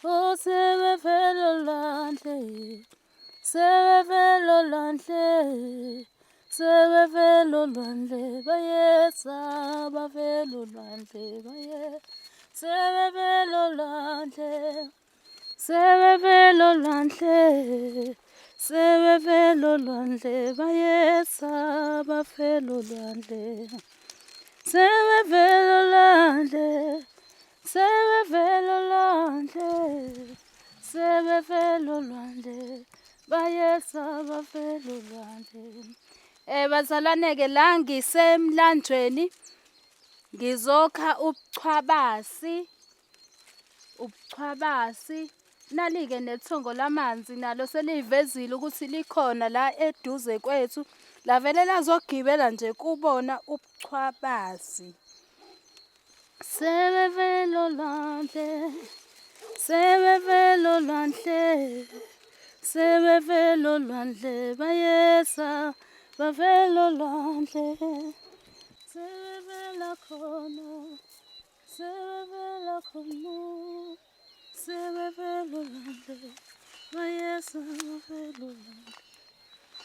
Oh, sebevela olwandle, sebevela olwandle, sebevela olwandle, bayeza bavela olwandle, sebevela olwandle, sebevela olwandle, sebevela olwandle, bayeza bavela olwandle, sebevela olwandle. Sebevela olwandle, sebevela olwandle, bayeza bavela olwandle. Bazalwane-ke la ngisemlanjeni ngizokha ubuchwabasi. Nali-ke nethongo lamanzi nalo seliyivezile ukuthi likhona la eduze kwethu. Lavele lazogibela nje kubona ubuchwabasi. Sebevela olwandle, sebevela olwandle, sebevela olwandle, bayeza bavela olwandle, sebevela khona, sebevela khona, sebevela olwandle, bayeza